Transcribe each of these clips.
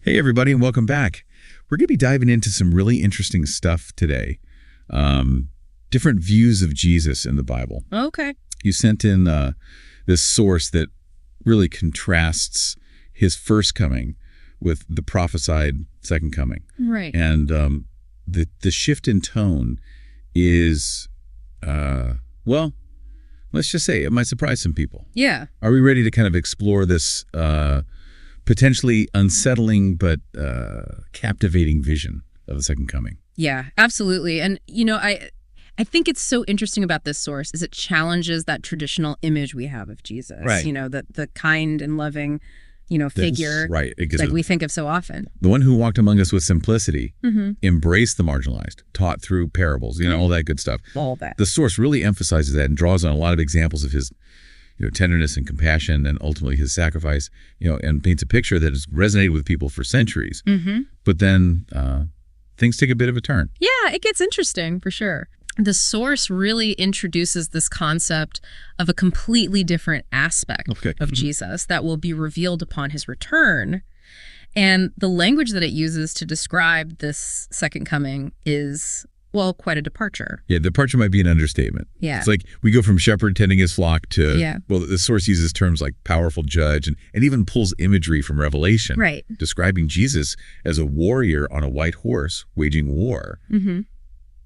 Hey, everybody, and welcome back. We're going to be diving into some really interesting stuff today. Different views of Jesus in the Bible. Okay. You sent in this source that really contrasts his first coming with the prophesied second coming. Right. And the shift in tone is, well, let's just say it might surprise some people. Yeah. Are we ready to kind of explore this potentially unsettling but captivating vision of the second coming? Yeah, absolutely. And, I think it's so interesting about this source is it challenges that traditional image we have of Jesus. Right. The kind and loving, figure. Right. Like we think of so often. The one who walked among us with simplicity, Mm-hmm. embraced the marginalized, taught through parables, all that good stuff. All that. The source really emphasizes that and draws on a lot of examples of his tenderness and compassion and ultimately his sacrifice, and paints a picture that has resonated with people for centuries. Mm-hmm. But then things take a bit of a turn. Yeah, it gets interesting for sure. The source really introduces this concept of a completely different aspect of Jesus that will be revealed upon his return. And the language that it uses to describe this second coming is, well, quite a departure. Yeah, departure might be an understatement. Yeah. It's like we go from shepherd tending his flock to, Yeah. well, the source uses terms like powerful judge and even pulls imagery from Revelation. Right. Describing Jesus as a warrior on a white horse waging war. Mm-hmm.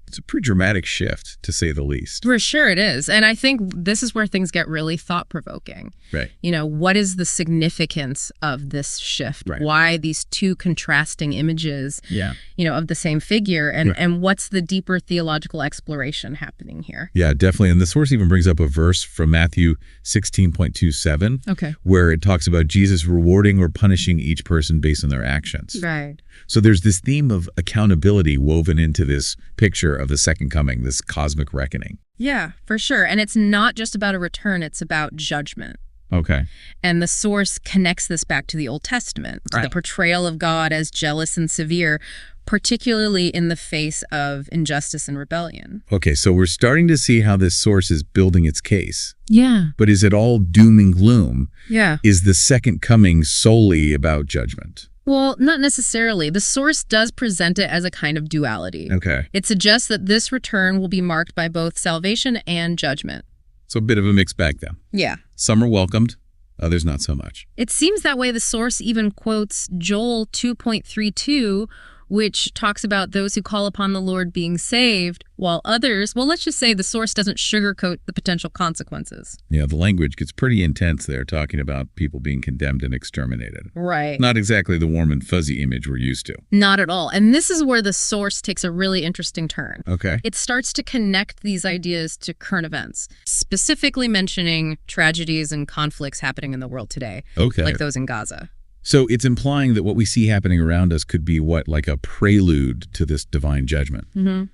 It's a pretty dramatic shift, to say the least. For sure it is. And I think this is where things get really thought-provoking. Right. What is the significance of this shift? Right. Why these two contrasting images, Yeah. of the same figure? And, Right. and what's the deeper theological exploration happening here? Yeah, definitely. And the source even brings up a verse from Matthew 16.27, Okay. where it talks about Jesus rewarding or punishing each person based on their actions. Right. So there's this theme of accountability woven into this picture of the second coming, this cosmic reckoning. Yeah, for sure. And it's not just about a return, it's about judgment. Okay. And the source connects this back to the Old Testament, to the Right. portrayal of God as jealous and severe, particularly in the face of injustice and rebellion. Okay, so we're starting to see how this source is building its case. Yeah. But is it all doom and gloom? Yeah. Is the second coming solely about judgment? Well, not necessarily. The source does present it as a kind of duality. Okay. It suggests that this return will be marked by both salvation and judgment. So a bit of a mixed bag then. Yeah. Some are welcomed, others not so much. It seems that way. The source even quotes Joel 2.32, which talks about those who call upon the Lord being saved, while others, well, let's just say the source doesn't sugarcoat the potential consequences. Yeah, the language gets pretty intense there, talking about people being condemned and exterminated. Right. Not exactly the warm and fuzzy image we're used to. Not at all. And this is where the source takes a really interesting turn. Okay. It starts to connect these ideas to current events, specifically mentioning tragedies and conflicts happening in the world today, Okay. like those in Gaza. So it's implying that what we see happening around us could be like a prelude to this divine judgment,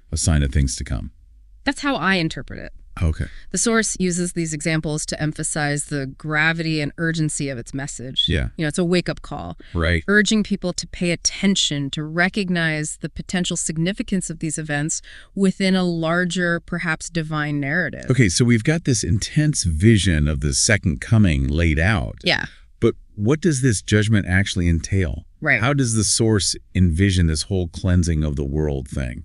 a sign of things to come. That's how I interpret it. Okay. The source uses these examples to emphasize the gravity and urgency of its message. Yeah. It's a wake-up call, Right. urging people to pay attention, to recognize the potential significance of these events within a larger, perhaps divine narrative. Okay, so we've got this intense vision of the second coming laid out. Yeah. But what does this judgment actually entail? Right. How does the source envision this whole cleansing of the world thing?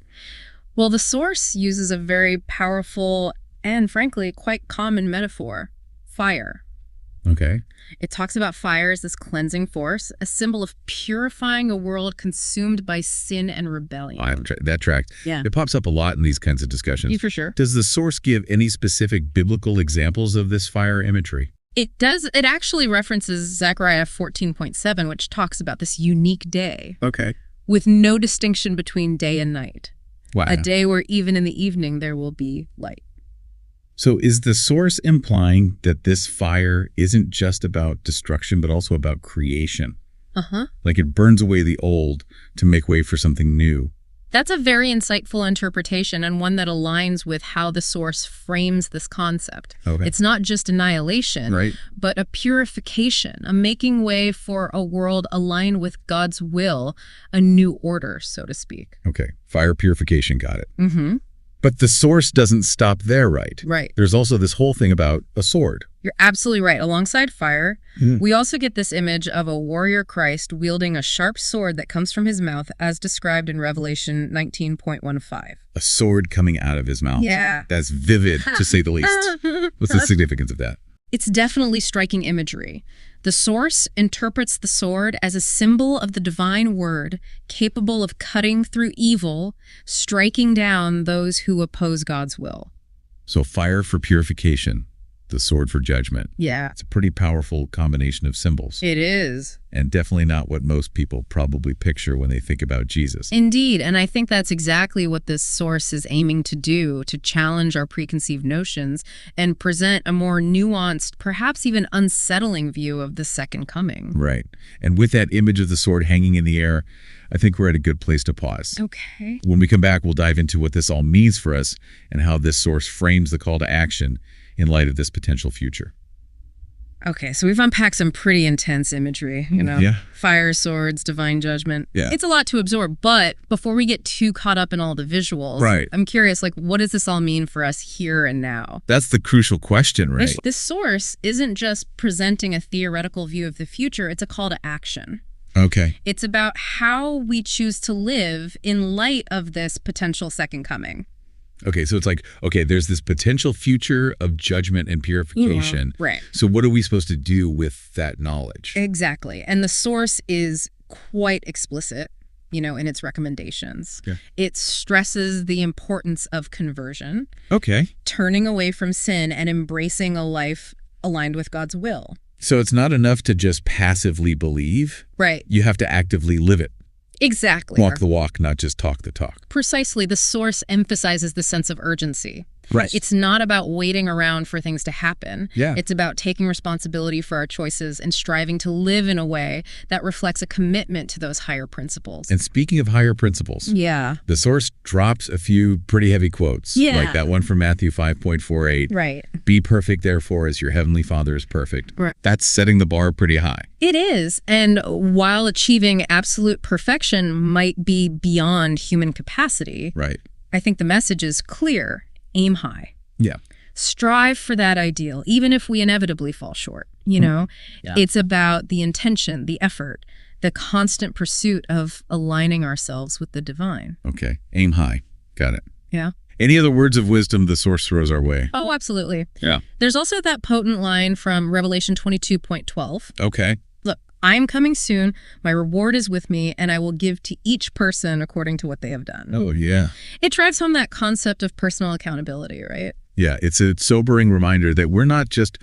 Well, the source uses a very powerful and, frankly, quite common metaphor: fire. Okay. It talks about fire as this cleansing force, a symbol of purifying a world consumed by sin and rebellion. That tracked. Yeah. It pops up a lot in these kinds of discussions. For sure. Does the source give any specific biblical examples of this fire imagery? It does. It actually references Zechariah 14.7, which talks about this unique day Okay. with no distinction between day and night. Wow. A day where even in the evening there will be light. So is the source implying that this fire isn't just about destruction, but also about creation? Uh-huh. Like it burns away the old to make way for something new? That's a very insightful interpretation and one that aligns with how the source frames this concept. Okay. It's not just annihilation, Right. but a purification, a making way for a world aligned with God's will, a new order, so to speak. Okay. Fire purification, got it. Mm-hmm. But the source doesn't stop there, right? Right. There's also this whole thing about a sword, You're absolutely right. Alongside fire, we also get this image of a warrior Christ wielding a sharp sword that comes from his mouth, as described in Revelation 19.15. A sword coming out of his mouth. Yeah. That's vivid, to say the least. What's the significance of that? It's definitely striking imagery. The source interprets the sword as a symbol of the divine word, capable of cutting through evil, striking down those who oppose God's will. So fire for purification, the sword for judgment. Yeah. It's a pretty powerful combination of symbols. It is. And definitely not what most people probably picture when they think about Jesus. Indeed, and I think that's exactly what this source is aiming to do, to challenge our preconceived notions and present a more nuanced, perhaps even unsettling view of the second coming. Right. And with that image of the sword hanging in the air, I think we're at a good place to pause. Okay. When we come back, we'll dive into what this all means for us and how this source frames the call to action in light of this potential future. Okay, so we've unpacked some pretty intense imagery, Yeah. Fire, swords, divine judgment. Yeah. It's a lot to absorb, but before we get too caught up in all the visuals, Right. I'm curious, what does this all mean for us here and now? That's the crucial question, right? This source isn't just presenting a theoretical view of the future, it's a call to action. Okay. It's about how we choose to live in light of this potential second coming. Okay, so it's like, okay, there's this potential future of judgment and purification. Right. So what are we supposed to do with that knowledge? Exactly. And the source is quite explicit, in its recommendations. Yeah. It stresses the importance of conversion, Okay. turning away from sin and embracing a life aligned with God's will. So it's not enough to just passively believe. Right. You have to actively live it. Exactly. Walk the walk, not just talk the talk. Precisely. The source emphasizes the sense of urgency. Right. It's not about waiting around for things to happen. Yeah. It's about taking responsibility for our choices and striving to live in a way that reflects a commitment to those higher principles. And speaking of higher principles, Yeah. the source drops a few pretty heavy quotes. Yeah. Like that one from Matthew 5.48. Right. Be perfect, therefore, as your heavenly Father is perfect. Right. That's setting the bar pretty high. It is. And while achieving absolute perfection might be beyond human capacity, Right. I think the message is clear. Aim high. Yeah. Strive for that ideal, even if we inevitably fall short. Yeah. It's about the intention, the effort, the constant pursuit of aligning ourselves with the divine. Okay. Aim high. Got it. Yeah. Any other words of wisdom the source throws our way? Oh, absolutely. Yeah. There's also that potent line from Revelation 22.12. Okay. Look, I am coming soon. My reward is with me, and I will give to each person according to what they have done. Oh, yeah. It drives home that concept of personal accountability, right? Yeah. It's a sobering reminder that we're not just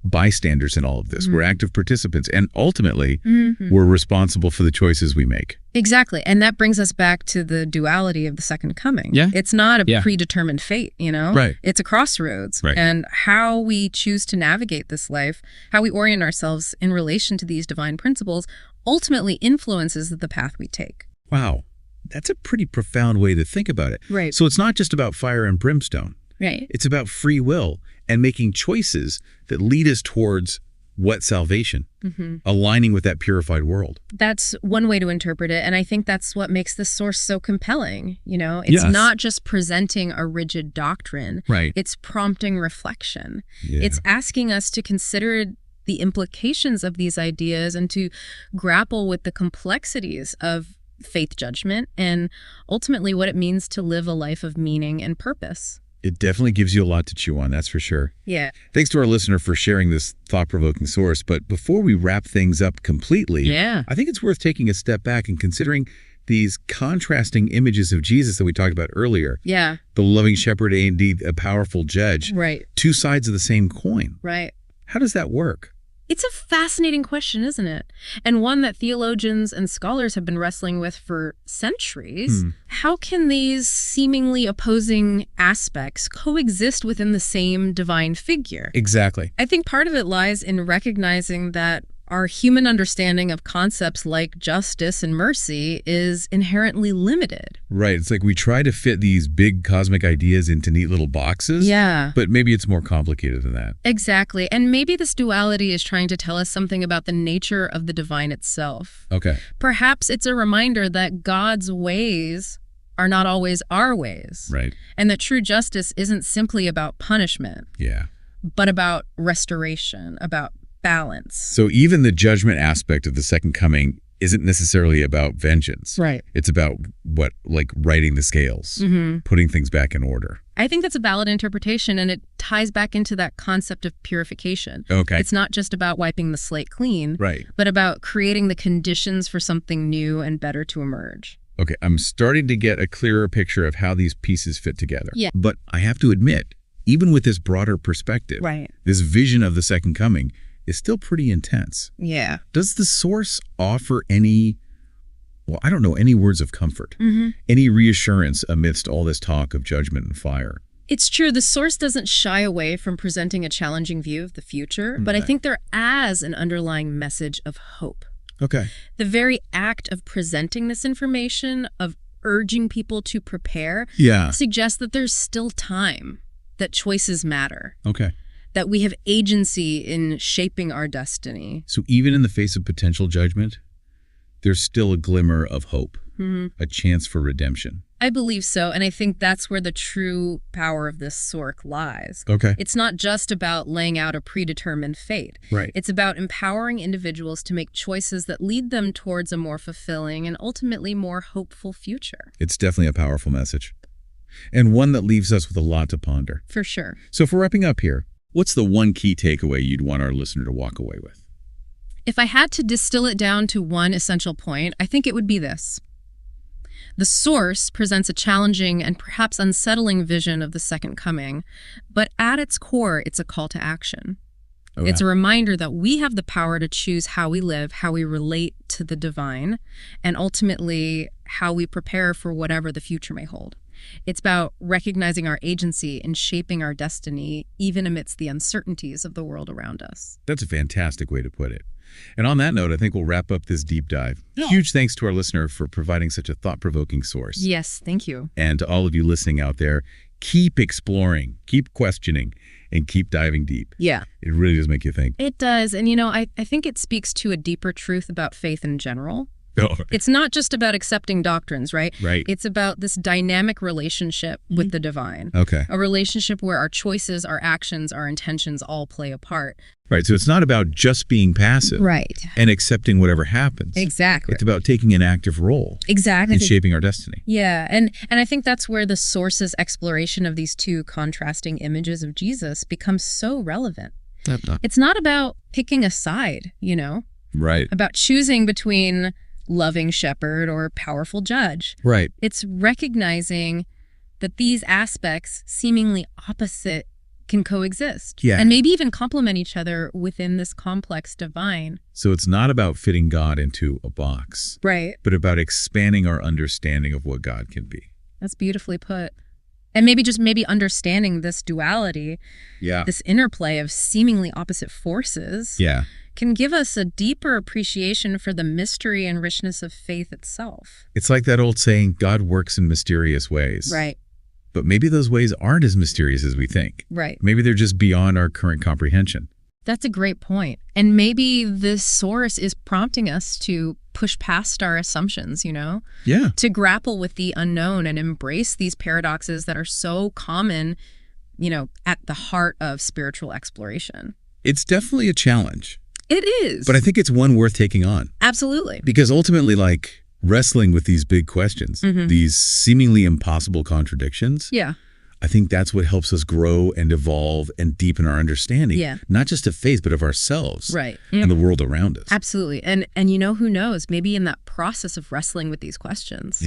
bystanders in all of this. We're active participants. And ultimately, we're responsible for the choices we make. Exactly. And that brings us back to the duality of the second coming. Yeah. It's not a predetermined fate, Right. It's a crossroads. Right. And how we choose to navigate this life, how we orient ourselves in relation to these divine principles, ultimately influences the path we take. Wow. That's a pretty profound way to think about it. Right. So it's not just about fire and brimstone. Right. It's about free will and making choices that lead us towards what salvation, aligning with that purified world. That's one way to interpret it. And I think that's what makes this source so compelling. It's Yes. not just presenting a rigid doctrine. Right. It's prompting reflection. Yeah. It's asking us to consider the implications of these ideas and to grapple with the complexities of faith judgment and ultimately what it means to live a life of meaning and purpose. It definitely gives you a lot to chew on, that's for sure. Yeah. Thanks to our listener for sharing this thought-provoking source. But before we wrap things up completely, I think it's worth taking a step back and considering these contrasting images of Jesus that we talked about earlier. Yeah. The loving shepherd and indeed a powerful judge. Right. Two sides of the same coin. Right. How does that work? It's a fascinating question, isn't it? And one that theologians and scholars have been wrestling with for centuries. How can these seemingly opposing aspects coexist within the same divine figure? Exactly. I think part of it lies in recognizing that our human understanding of concepts like justice and mercy is inherently limited. Right. It's like we try to fit these big cosmic ideas into neat little boxes. Yeah. But maybe it's more complicated than that. Exactly. And maybe this duality is trying to tell us something about the nature of the divine itself. Okay. Perhaps it's a reminder that God's ways are not always our ways. Right. And that true justice isn't simply about punishment. Yeah. but about restoration, about balance. So even the judgment aspect of the second coming isn't necessarily about vengeance. Right. It's about righting the scales, putting things back in order. I think that's a valid interpretation, and it ties back into that concept of purification. Okay. It's not just about wiping the slate clean, right, but about creating the conditions for something new and better to emerge. Okay, I'm starting to get a clearer picture of how these pieces fit together. Yeah. But I have to admit, even with this broader perspective, right, this vision of the second coming is still pretty intense. Yeah. Does the source offer any words of comfort, any reassurance amidst all this talk of judgment and fire? It's true. The source doesn't shy away from presenting a challenging view of the future, but I think there is an underlying message of hope. Okay. The very act of presenting this information, of urging people to prepare, suggests that there's still time, that choices matter. Okay. That we have agency in shaping our destiny. So even in the face of potential judgment, there's still a glimmer of hope, a chance for redemption. I believe so, and I think that's where the true power of this Sork lies. Okay. It's not just about laying out a predetermined fate. Right. It's about empowering individuals to make choices that lead them towards a more fulfilling and ultimately more hopeful future. It's definitely a powerful message, and one that leaves us with a lot to ponder. For sure. So for wrapping up here, what's the one key takeaway you'd want our listener to walk away with? If I had to distill it down to one essential point, I think it would be this. The source presents a challenging and perhaps unsettling vision of the second coming, but at its core, it's a call to action. Okay. It's a reminder that we have the power to choose how we live, how we relate to the divine, and ultimately how we prepare for whatever the future may hold. It's about recognizing our agency and shaping our destiny, even amidst the uncertainties of the world around us. That's a fantastic way to put it. And on that note, I think we'll wrap up this deep dive. Yeah. Huge thanks to our listener for providing such a thought-provoking source. Yes, thank you. And to all of you listening out there, keep exploring, keep questioning, and keep diving deep. Yeah. It really does make you think. It does. And, I think it speaks to a deeper truth about faith in general. Oh, right. It's not just about accepting doctrines, right? Right. It's about this dynamic relationship with the divine. Okay. A relationship where our choices, our actions, our intentions all play a part. Right. So it's not about just being passive. Right. And accepting whatever happens. Exactly. It's about taking an active role. Exactly. In shaping our destiny. Yeah. And I think that's where the source's exploration of these two contrasting images of Jesus becomes so relevant. It's not about picking a side, Right. About choosing between loving shepherd or powerful judge. Right. It's recognizing that these aspects, seemingly opposite, can coexist. Yeah. And maybe even complement each other within this complex divine. So it's not about fitting God into a box. Right. But about expanding our understanding of what God can be. That's beautifully put. And maybe understanding this duality, this interplay of seemingly opposite forces, can give us a deeper appreciation for the mystery and richness of faith itself. It's like that old saying, God works in mysterious ways. Right. But maybe those ways aren't as mysterious as we think. Right. Maybe they're just beyond our current comprehension. That's a great point. And maybe this source is prompting us to push past our assumptions, Yeah. To grapple with the unknown and embrace these paradoxes that are so common, at the heart of spiritual exploration. It's definitely a challenge. It is. But I think it's one worth taking on. Absolutely. Because ultimately, wrestling with these big questions, these seemingly impossible contradictions, I think that's what helps us grow and evolve and deepen our understanding, not just of faith, but of ourselves and the world around us. Absolutely. And who knows, maybe in that process of wrestling with these questions,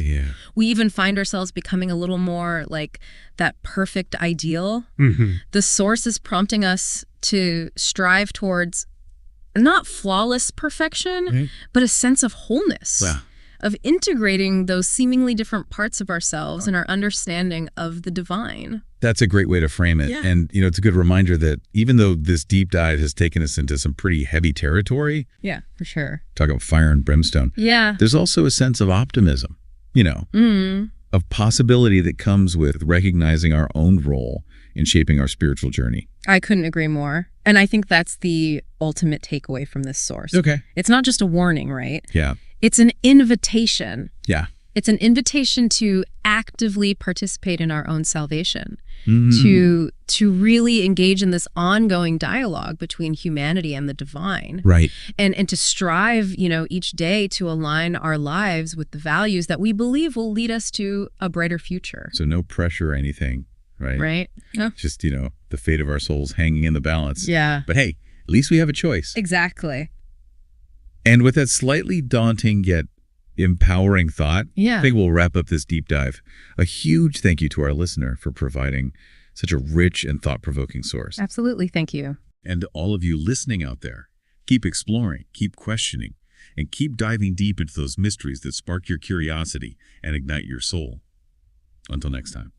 we even find ourselves becoming a little more like that perfect ideal. The source is prompting us to strive towards not flawless perfection, but a sense of wholeness. Wow. Of integrating those seemingly different parts of ourselves and our understanding of the divine. That's a great way to frame it. Yeah. And, it's a good reminder that even though this deep dive has taken us into some pretty heavy territory. Yeah, for sure. Talk about fire and brimstone. Yeah. There's also a sense of optimism, of possibility that comes with recognizing our own role in shaping our spiritual journey. I couldn't agree more. And I think that's the ultimate takeaway from this source. Okay. It's not just a warning, right? Yeah. It's an invitation. Yeah. It's an invitation to actively participate in our own salvation, to really engage in this ongoing dialogue between humanity and the divine. Right. And to strive, each day to align our lives with the values that we believe will lead us to a brighter future. So no pressure or anything, right? Right. Yeah. Just, the fate of our souls hanging in the balance. Yeah. But hey, at least we have a choice. Exactly. And with that slightly daunting yet empowering thought, I think we'll wrap up this deep dive. A huge thank you to our listener for providing such a rich and thought-provoking source. Absolutely. Thank you. And to all of you listening out there, keep exploring, keep questioning, and keep diving deep into those mysteries that spark your curiosity and ignite your soul. Until next time.